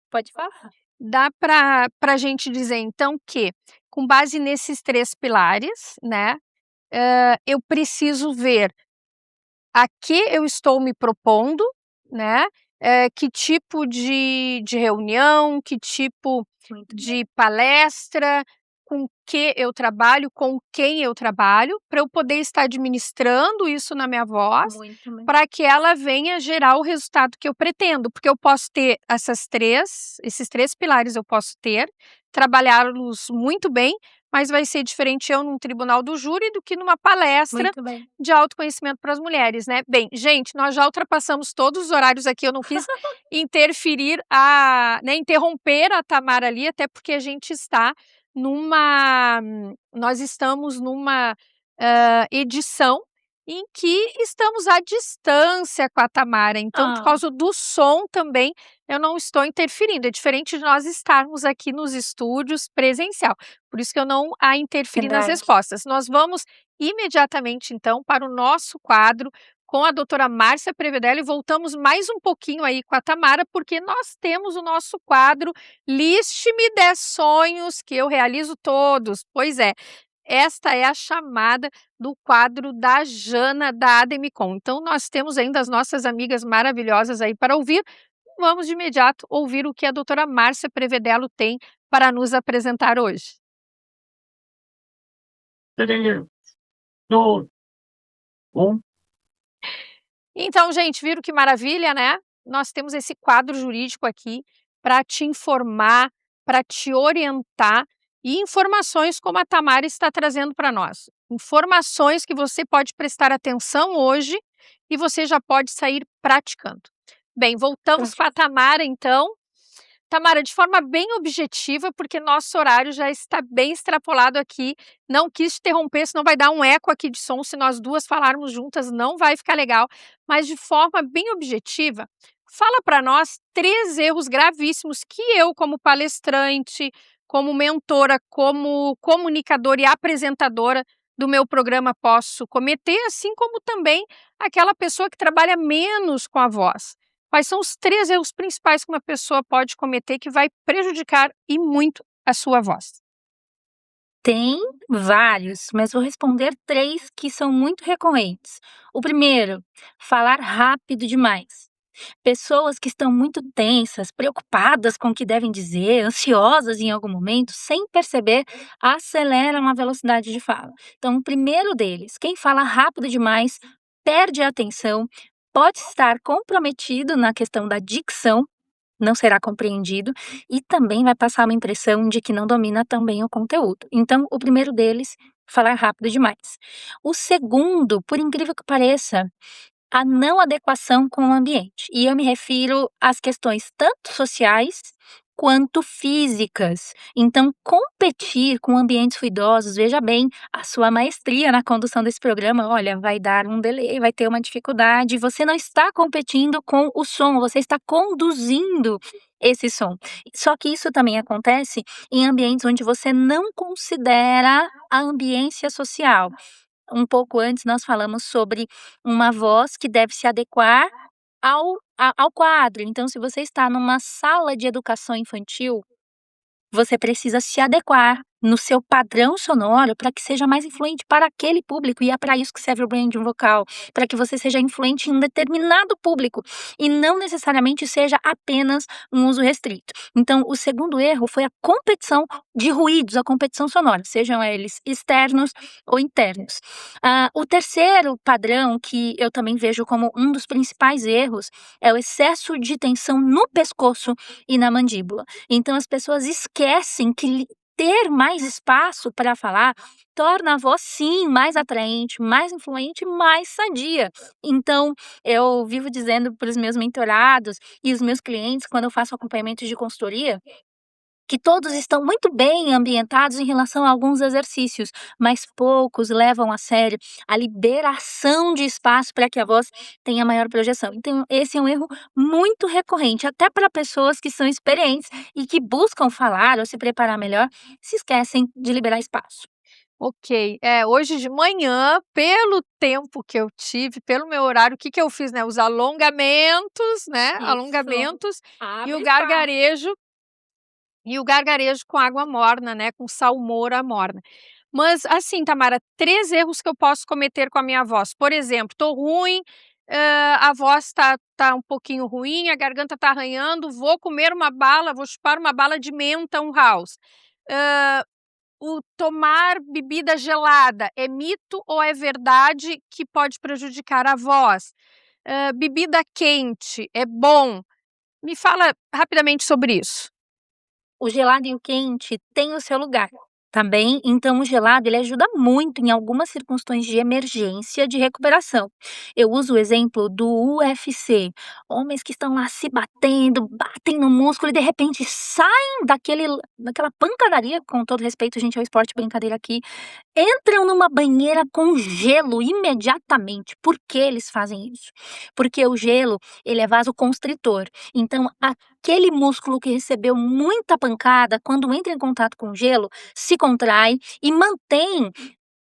pode falar. dá para gente dizer então que, com base nesses 3 pilares, né, eu preciso ver a que eu estou me propondo, né, que tipo de reunião, que tipo Muito bem. de palestra, com que eu trabalho, com quem eu trabalho, para eu poder estar administrando isso na minha voz, Muito bem. para que ela venha gerar o resultado que eu pretendo, porque eu posso ter esses 3 pilares eu posso ter, trabalhá-los muito bem, mas vai ser diferente eu num tribunal do júri do que numa palestra Muito bem. de autoconhecimento para as mulheres, né. Bem, gente, nós já ultrapassamos todos os horários aqui, eu não quis interromper a Tamara ali, até porque a gente está nós estamos numa, edição em que estamos à distância com a Tamara, então por Ah, causa do som também, eu não estou interferindo, é diferente de nós estarmos aqui nos estúdios presencial, por isso que eu não a interferi nas verdade. respostas. Nós vamos imediatamente então para o nosso quadro com a doutora Márcia Prevedelo e voltamos mais um pouquinho aí com a Tamara, porque nós temos o nosso quadro Liste-me 10 sonhos que eu realizo todos. Pois é, esta é a chamada do quadro da Jana, da Ademicon. Então nós temos ainda as nossas amigas maravilhosas aí para ouvir. Vamos de imediato ouvir o que a doutora Márcia Prevedelo tem para nos apresentar hoje. 3, 2, 1. Então, gente, viram que maravilha, né? Nós temos esse quadro jurídico aqui para te informar, para te orientar e informações como a Tamara está trazendo para nós. Informações que você pode prestar atenção hoje e você já pode sair praticando. Bem, voltamos com a Tamara, então. Tamara, de forma bem objetiva, porque nosso horário já está bem extrapolado aqui. Não quis te interromper, senão vai dar um eco aqui de som. Se nós duas falarmos juntas, não vai ficar legal. Mas de forma bem objetiva, fala para nós 3 erros gravíssimos que eu, como palestrante, como mentora, como comunicadora e apresentadora do meu programa posso cometer, assim como também aquela pessoa que trabalha menos com a voz. Quais são os 3 erros principais que uma pessoa pode cometer que vai prejudicar e muito a sua voz? Tem vários, mas vou responder 3 que são muito recorrentes. O primeiro, falar rápido demais. Pessoas que estão muito tensas, preocupadas com o que devem dizer, ansiosas em algum momento, sem perceber, aceleram a velocidade de fala. Então, o primeiro deles, quem fala rápido demais, perde a atenção, pode estar comprometido na questão da dicção, não será compreendido e também vai passar uma impressão de que não domina também o conteúdo. Então, o primeiro deles, falar rápido demais. O segundo, por incrível que pareça, a não adequação com o ambiente. E eu me refiro às questões tanto sociais quanto físicas. Então, competir com ambientes ruidosos, veja bem, a sua maestria na condução desse programa, olha, vai dar um delay, vai ter uma dificuldade. Você não está competindo com o som, você está conduzindo esse som. Só que isso também acontece em ambientes onde você não considera a ambiência social. Um pouco antes nós falamos sobre uma voz que deve se adequar ao quadro. Então, se você está numa sala de educação infantil, você precisa se adequar no seu padrão sonoro para que seja mais influente para aquele público, e é para isso que serve o branding vocal, para que você seja influente em um determinado público e não necessariamente seja apenas um uso restrito. Então, o segundo erro foi a competição de ruídos, a competição sonora, sejam eles externos ou internos. O terceiro padrão, que eu também vejo como um dos principais erros, é o excesso de tensão no pescoço e na mandíbula. Então, as pessoas esquecem que ter mais espaço para falar torna a voz, sim, mais atraente, mais influente, mais sadia. Então, eu vivo dizendo para os meus mentorados e os meus clientes, quando eu faço acompanhamento de consultoria, que todos estão muito bem ambientados em relação a alguns exercícios, mas poucos levam a sério a liberação de espaço para que a voz tenha maior projeção. Então, esse é um erro muito recorrente, até para pessoas que são experientes e que buscam falar ou se preparar melhor, se esquecem de liberar espaço. Ok. Hoje de manhã, pelo tempo que eu tive, pelo meu horário, o que que eu fiz, né? Os alongamentos, né? Isso. Alongamentos e Abre o espaço. gargarejo com água morna, né? Com salmoura morna. Mas assim, Tamara, 3 erros que eu posso cometer com a minha voz. Por exemplo, tô ruim, a voz tá um pouquinho ruim, a garganta tá arranhando, vou comer uma bala, vou chupar uma bala de menta, um house. O tomar bebida gelada é mito ou é verdade que pode prejudicar a voz? Bebida quente é bom? Me fala rapidamente sobre isso. O gelado e o quente têm o seu lugar, tá bem? Então o gelado ele ajuda muito em algumas circunstâncias de emergência, de recuperação. Eu uso o exemplo do UFC, homens que estão lá se batendo, batem no músculo e de repente saem daquela pancadaria, com todo respeito, gente, é o esporte brincadeira aqui, entram numa banheira com gelo imediatamente. Por que eles fazem isso? Porque o gelo, ele é vasoconstritor. Então, aquele músculo que recebeu muita pancada, quando entra em contato com o gelo, se contrai e mantém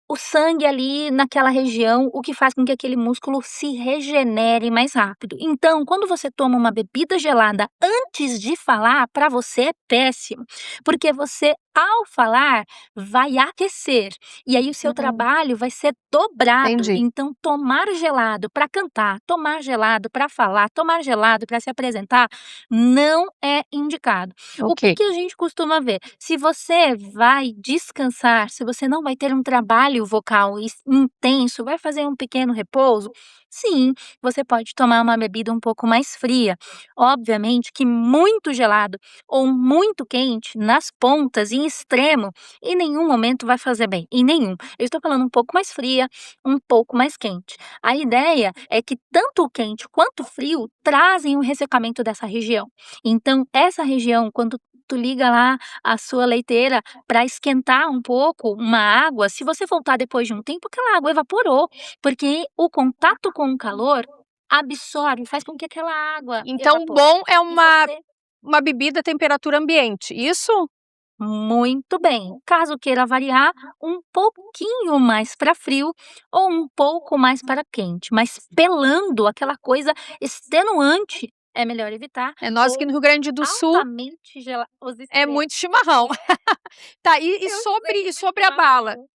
o sangue ali naquela região, o que faz com que aquele músculo se regenere mais rápido. Então, quando você toma uma bebida gelada antes de falar, para você é péssimo, porque você, ao falar, vai aquecer e aí o seu trabalho vai ser dobrado. Entendi. Então, tomar gelado para cantar, tomar gelado para falar, tomar gelado para se apresentar, não é indicado. O que Ok. que a gente costuma ver? Se você vai descansar, se você não vai ter um trabalho vocal intenso, vai fazer um pequeno repouso, sim, você pode tomar uma bebida um pouco mais fria. Obviamente que muito gelado ou muito quente, nas pontas, em extremo, em nenhum momento vai fazer bem, em nenhum. Eu estou falando um pouco mais fria, um pouco mais quente. A ideia é que tanto o quente quanto o frio trazem um ressecamento dessa região. Então, essa região, quando tu liga lá a sua leiteira para esquentar um pouco uma água, se você voltar depois de um tempo, aquela água evaporou, porque o contato com o calor absorve, faz com que aquela água Então, o evapore. bom é E uma você uma bebida temperatura ambiente, isso? muito bem. Caso queira variar, um pouquinho mais para frio ou um pouco mais para quente, mas pelando, aquela coisa extenuante, é melhor evitar. Nós aqui Ou no Rio Grande do Sul altamente gelado, os é extremos. muito chimarrão. Tá, e Eu sobre sei, e sobre a bala? chimarrão.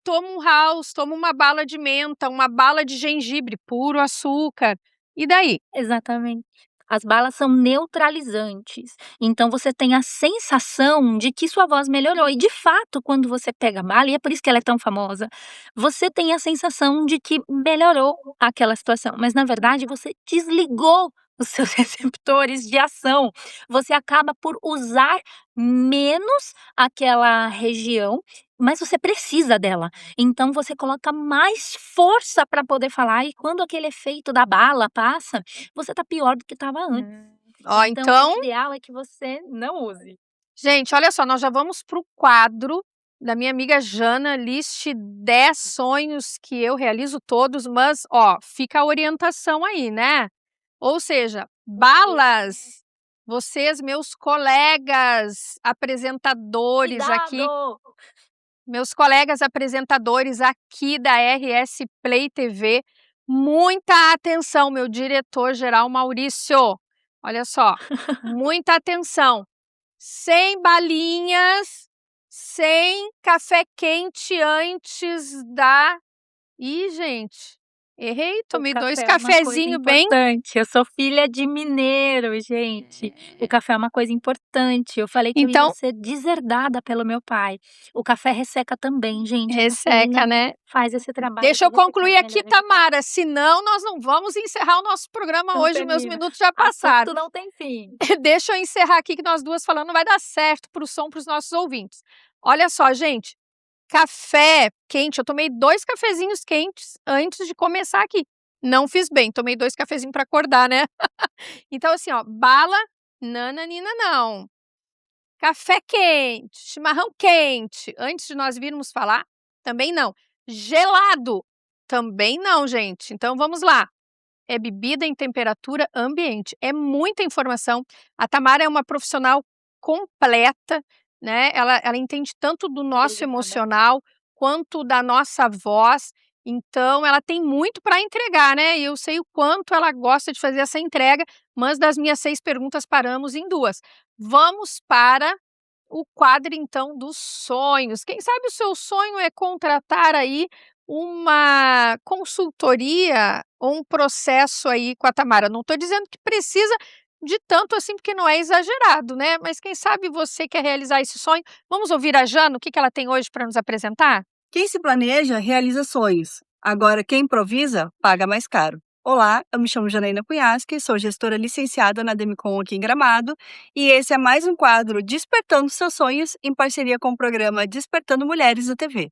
Toma um house, toma uma bala de menta, uma bala de gengibre, puro açúcar. E daí? Exatamente. As balas são neutralizantes, então você tem a sensação de que sua voz melhorou e de fato quando você pega a bala, e é por isso que ela é tão famosa, você tem a sensação de que melhorou aquela situação, mas na verdade você desligou os seus receptores de ação. Você acaba por usar menos aquela região, mas você precisa dela. Então você coloca mais força para poder falar e quando aquele efeito da bala passa, você tá pior do que estava antes. Ó, Então, o então, ideal é que você não use. gente, olha só, nós já vamos para o quadro da minha amiga Jana, liste 10 sonhos que eu realizo todos, mas, ó, fica a orientação aí, né? Ou seja, balas, vocês, meus colegas apresentadores aqui, Cuidado! meus colegas apresentadores aqui da RS Play TV, muita atenção, meu diretor-geral Maurício. Olha só, muita atenção. Sem balinhas, sem café quente antes da. Ih, gente, Errei, O tomei 2 café é uma coisa cafezinho bem importante. Eu sou filha de mineiro, gente. O café é uma coisa importante. Eu falei que eu ia então ser deserdada pelo meu pai. O café resseca também, gente. A resseca, cafeína né. faz esse trabalho Deixa de eu ressecar concluir as aqui, memórias de pai. Tamara, senão nós não vamos encerrar o nosso programa Não hoje, meus termina. minutos já passaram. Assunto não tem fim. Deixa eu encerrar aqui que nós duas falando não vai dar certo para o som para os nossos ouvintes. Olha só, gente, café quente, eu tomei 2 cafezinhos quentes antes de começar aqui. Não fiz bem, tomei 2 cafezinhos para acordar, né. Então assim, ó, bala, nananina não. Café quente, chimarrão quente, antes de nós virmos falar, também não. Gelado, também não, gente. Então vamos lá. É bebida em temperatura ambiente. É muita informação. A Tamara é uma profissional completa, né? Ela entende tanto do nosso Obrigada. emocional quanto da nossa voz. Então, ela tem muito para entregar, né? E eu sei o quanto ela gosta de fazer essa entrega, mas das minhas 6 perguntas paramos em 2. Vamos para o quadro, então, dos sonhos. Quem sabe o seu sonho é contratar aí uma consultoria ou um processo aí com a Tamara. Não estou dizendo que precisa de tanto assim, porque não é exagerado, né? Mas quem sabe você quer realizar esse sonho. Vamos ouvir a Jana, o que ela tem hoje para nos apresentar? Quem se planeja, realiza sonhos. Agora, quem improvisa, paga mais caro. Olá, eu me chamo Janaína Cunhasque, sou gestora licenciada na Demicon aqui em Gramado, e esse é mais um quadro Despertando Seus Sonhos, em parceria com o programa Despertando Mulheres da TV.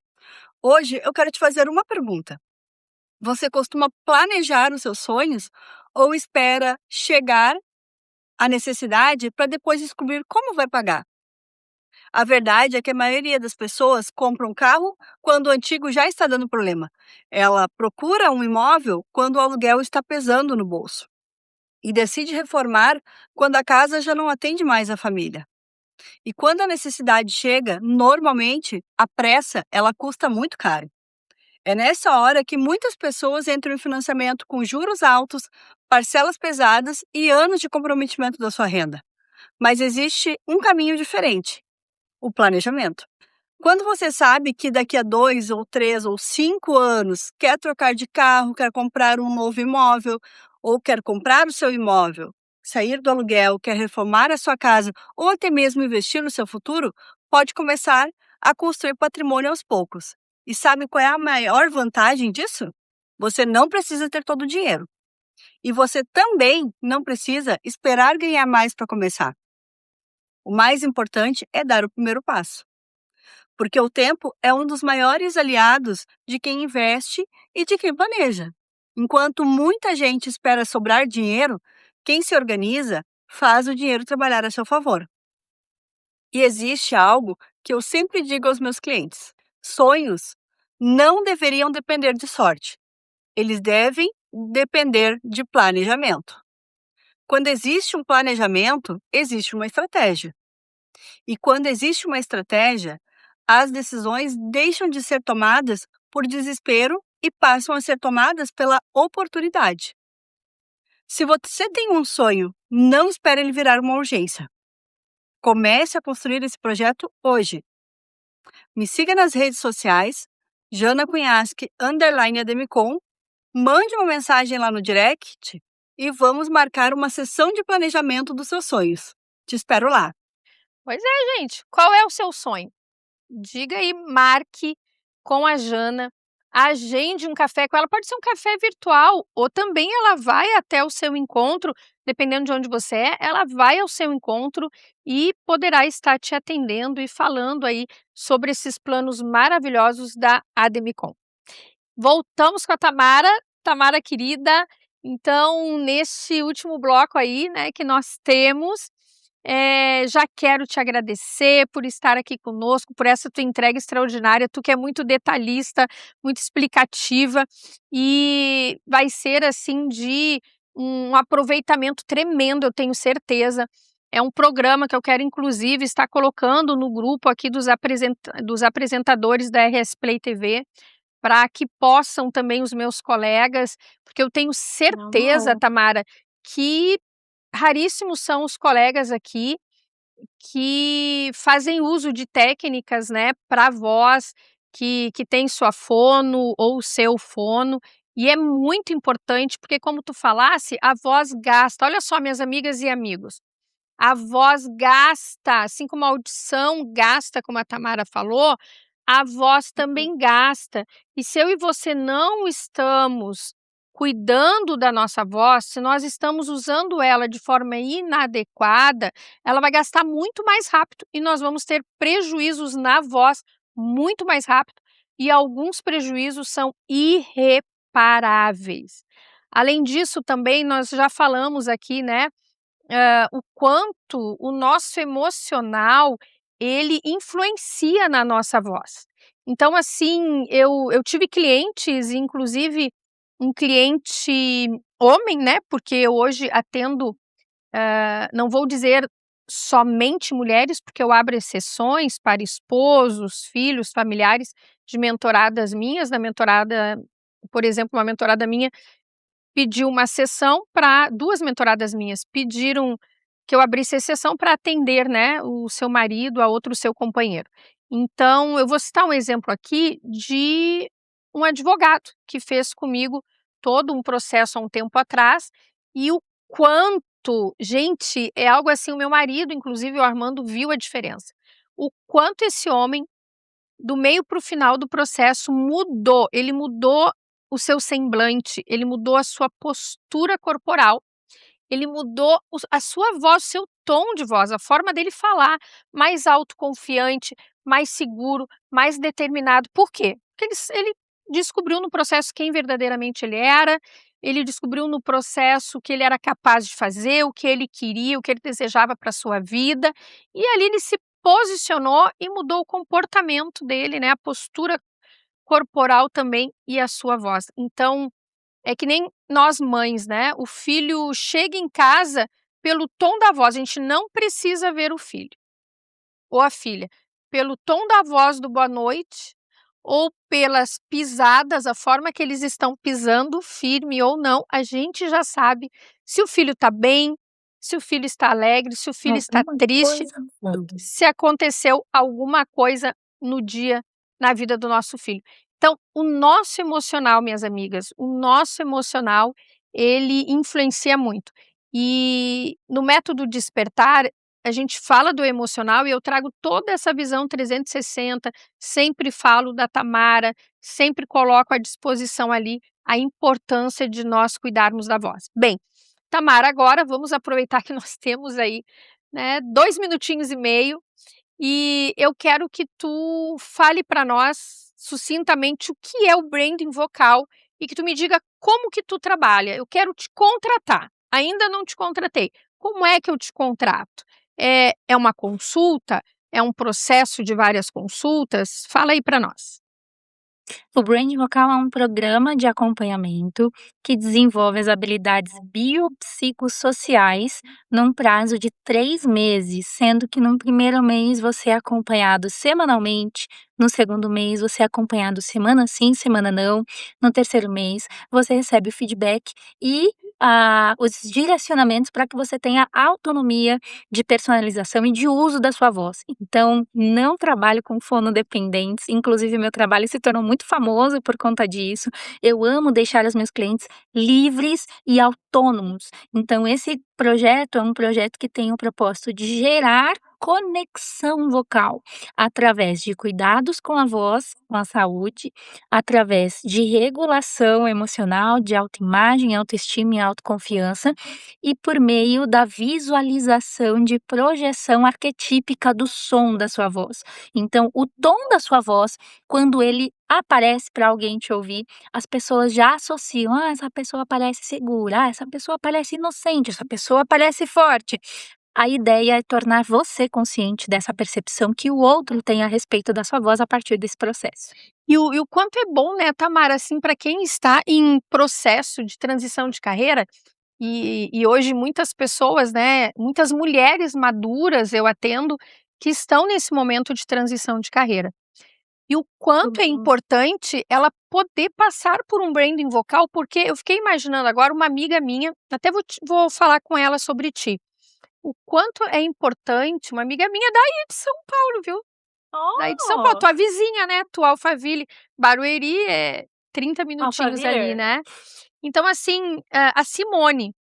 Hoje, eu quero te fazer uma pergunta. Você costuma planejar os seus sonhos ou espera chegar à necessidade para depois descobrir como vai pagar? A verdade é que a maioria das pessoas compra um carro quando o antigo já está dando problema. Ela procura um imóvel quando o aluguel está pesando no bolso. E decide reformar quando a casa já não atende mais a família. E quando a necessidade chega, normalmente, a pressa, ela custa muito caro. É nessa hora que muitas pessoas entram em financiamento com juros altos, parcelas pesadas e anos de comprometimento da sua renda. Mas existe um caminho diferente: o planejamento. Quando você sabe que daqui a 2 ou 3 ou 5 anos quer trocar de carro, quer comprar um novo imóvel ou quer comprar o seu imóvel, sair do aluguel, quer reformar a sua casa ou até mesmo investir no seu futuro, pode começar a construir patrimônio aos poucos. E sabe qual é a maior vantagem disso? Você não precisa ter todo o dinheiro. E você também não precisa esperar ganhar mais para começar. O mais importante é dar o primeiro passo. Porque o tempo é um dos maiores aliados de quem investe e de quem planeja. Enquanto muita gente espera sobrar dinheiro, quem se organiza faz o dinheiro trabalhar a seu favor. E existe algo que eu sempre digo aos meus clientes: sonhos não deveriam depender de sorte. Eles devem depender de planejamento. Quando existe um planejamento, existe uma estratégia. E quando existe uma estratégia, as decisões deixam de ser tomadas por desespero e passam a ser tomadas pela oportunidade. Se você tem um sonho, não espere ele virar uma urgência. Comece a construir esse projeto hoje. Me siga nas redes sociais, Jana Cunhasque, _Ademicon, mande uma mensagem lá no direct e vamos marcar uma sessão de planejamento dos seus sonhos. Te espero lá. Pois é, gente. Qual é o seu sonho? Diga aí, marque com a Jana, agende um café com ela. Pode ser um café virtual ou também ela vai até o seu encontro, dependendo de onde você é, ela vai ao seu encontro e poderá estar te atendendo e falando aí sobre esses planos maravilhosos da Ademicon. Voltamos com a Tamara. Tamara querida, então nesse último bloco aí, né, que nós temos, já quero te agradecer por estar aqui conosco, por essa tua entrega extraordinária, tu que é muito detalhista, muito explicativa e vai ser assim de um aproveitamento tremendo, eu tenho certeza. É um programa que eu quero inclusive estar colocando no grupo aqui dos apresentadores da RS Play TV, para que possam também os meus colegas, porque eu tenho certeza, Não. Tamara, que raríssimos são os colegas aqui que fazem uso de técnicas, né, para voz, que tem sua fono ou seu fono. E é muito importante, porque como tu falasse, a voz gasta. Olha só, minhas amigas e amigos, a voz gasta, assim como a audição gasta, como a Tamara falou, a voz também gasta. E se eu e você não estamos cuidando da nossa voz, se nós estamos usando ela de forma inadequada, ela vai gastar muito mais rápido e nós vamos ter prejuízos na voz muito mais rápido, e alguns prejuízos são irreparáveis. Além disso, também nós já falamos aqui, né, o quanto o nosso emocional, ele influencia na nossa voz. Então, assim, eu tive clientes, inclusive um cliente homem, né, porque eu hoje atendo, não vou dizer somente mulheres, porque eu abro exceções para esposos, filhos, familiares de mentoradas minhas. Na mentorada, por exemplo, uma mentorada minha pediu uma sessão para 2 mentoradas minhas pediram que eu abrisse exceção para atender, né, o seu marido, a outro seu companheiro. Então, eu vou citar um exemplo aqui de um advogado que fez comigo todo um processo há um tempo atrás, e o quanto, gente, é algo assim, o meu marido, inclusive o Armando, viu a diferença. O quanto esse homem, do meio para o final do processo, mudou. Ele mudou o seu semblante, ele mudou a sua postura corporal, ele mudou a sua voz, o seu tom de voz, a forma dele falar, mais autoconfiante, mais seguro, mais determinado. Por quê? Porque ele descobriu no processo quem verdadeiramente ele descobriu no processo o que ele era capaz de fazer, o que ele queria, o que ele desejava para a sua vida, e ali ele se posicionou e mudou o comportamento dele, né, a postura corporal também e a sua voz. Então, é que nem nós mães, né, o filho chega em casa pelo tom da voz, a gente não precisa ver o filho ou a filha, pelo tom da voz do boa noite ou pelas pisadas, a forma que eles estão pisando, firme ou não, a gente já sabe se o filho está bem, se o filho está alegre, se o filho está Alguma triste, coisa muda. se aconteceu alguma coisa no dia, na vida do nosso filho. Então, o nosso emocional, minhas amigas, o nosso emocional, ele influencia muito. E no método Despertar, a gente fala do emocional e eu trago toda essa visão 360, sempre falo da Tamara, sempre coloco à disposição ali a importância de nós cuidarmos da voz. Bem, Tamara, agora vamos aproveitar que nós temos aí, né, 2 minutinhos e meio, e eu quero que tu fale para nós sucintamente o que é o branding vocal e que tu me diga como que tu trabalha. Eu quero te contratar. Ainda não te contratei. Como é que eu te contrato? É uma consulta? É um processo de várias consultas? Fala aí para nós. O Branding Vocal é um programa de acompanhamento que desenvolve as habilidades biopsicossociais num prazo de 3 meses, sendo que no primeiro mês você é acompanhado semanalmente, no segundo mês você é acompanhado semana sim, semana não, no terceiro mês você recebe o feedback e os direcionamentos para que você tenha autonomia de personalização e de uso da sua voz. Então, não trabalho com fonodependentes, inclusive meu trabalho se tornou muito famoso por conta disso. Eu amo deixar os meus clientes livres e autônomos. Então, esse projeto é um projeto que tem o propósito de gerar conexão vocal através de cuidados com a voz, com a saúde, através de regulação emocional, de autoimagem, autoestima e autoconfiança, e por meio da visualização de projeção arquetípica do som da sua voz. Então, o tom da sua voz, quando ele aparece para alguém te ouvir, as pessoas já associam: essa pessoa parece segura, essa pessoa parece inocente, essa pessoa parece forte. A ideia é tornar você consciente dessa percepção que o outro tem a respeito da sua voz a partir desse processo. E o quanto é bom, né, Tamara, assim, para quem está em processo de transição de carreira, e hoje muitas pessoas, né, muitas mulheres maduras eu atendo, que estão nesse momento de transição de carreira. E o quanto é importante ela poder passar por um branding vocal, porque eu fiquei imaginando agora uma amiga minha, até vou falar com ela sobre ti. O quanto é importante, uma amiga minha daí de São Paulo, viu? Daí de São Paulo, tua vizinha, né? Tua Alphaville, Barueri 30 minutinhos ali, Alphaville. né. Então assim, a Simone,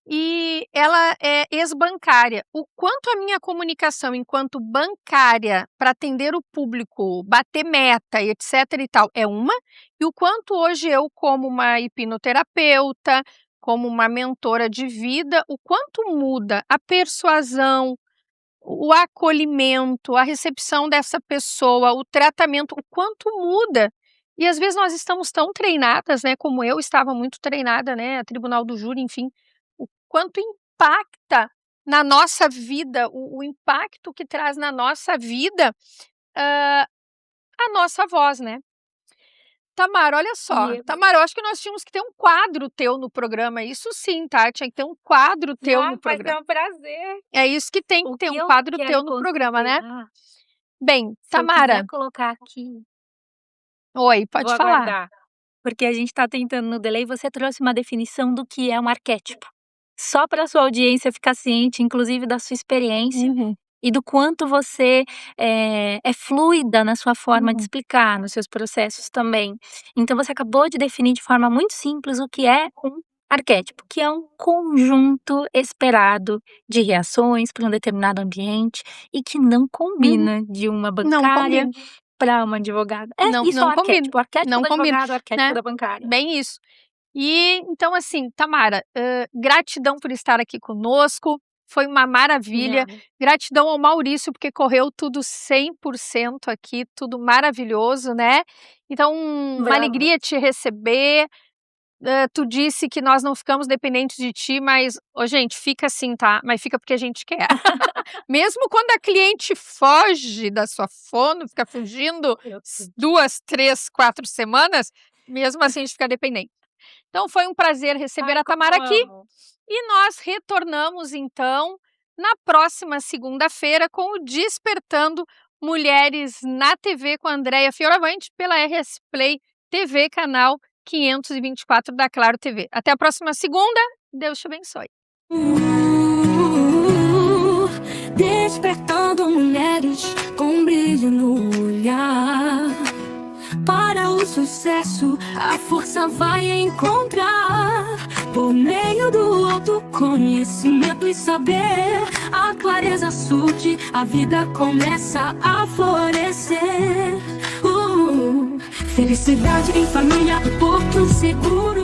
e ela é ex-bancária. O quanto a minha comunicação enquanto bancária para atender o público, bater meta e etc e tal, é uma, e o quanto hoje eu como uma hipnoterapeuta, como uma mentora de vida, o quanto muda a persuasão, o acolhimento, a recepção dessa pessoa, o tratamento, o quanto muda. E às vezes nós estamos tão treinadas, né, como eu estava muito treinada, né, tribunal do júri, enfim, o quanto impacta na nossa vida, o impacto que traz na nossa vida, a nossa voz, né. Tamara, olha só, E Tamara, eu acho que nós tínhamos que ter um quadro teu no programa, isso sim, tá, tinha que ter um quadro teu no vai ser programa. um prazer. É isso que tem que O ter, que um eu quadro quero teu no programa, né. considerar, Bem, se eu Tamara, quiser colocar aqui, oi, vou pode falar. aguardar. Porque a gente está tentando no delay, você trouxe uma definição do que é um arquétipo. Só para sua audiência ficar ciente, inclusive da sua experiência Uhum, e do quanto você é fluida na sua forma de uhum, explicar, nos seus processos também. Então você acabou de definir de forma muito simples o que é um arquétipo, que é um conjunto esperado de reações para um determinado ambiente e que não uhum. combina de uma Não bancária combina, para uma advogada. não Isso é um não combina, arquétipo, o arquétipo não do combina, advogado, o arquétipo né, da bancária. bem isso. E então assim, Tamara, gratidão por estar aqui conosco, foi uma maravilha. Obrigada. Gratidão ao Maurício, porque correu tudo 100% aqui, tudo maravilhoso, né. Então, uma Brava. alegria te receber. Tu disse que nós não ficamos dependentes de ti, mas, ô gente, fica assim, tá, mas fica porque a gente quer. Mesmo quando a cliente foge da sua fono, fica fugindo Eu sei. 2, 3, 4 semanas, mesmo assim a gente fica dependente. Então foi um prazer receber Ai, a como Tamara aqui, amo. e nós retornamos então na próxima segunda-feira com o Despertando Mulheres na TV com a Andréia Fioravante pela RS Play TV, canal 524 da Claro TV. Até a próxima segunda, Deus te abençoe. Despertando mulheres com brilho no olhar. Para o sucesso, a força vai encontrar. Por meio do autoconhecimento e saber, a clareza surge, a vida começa a florescer. Felicidade em família, porto seguro.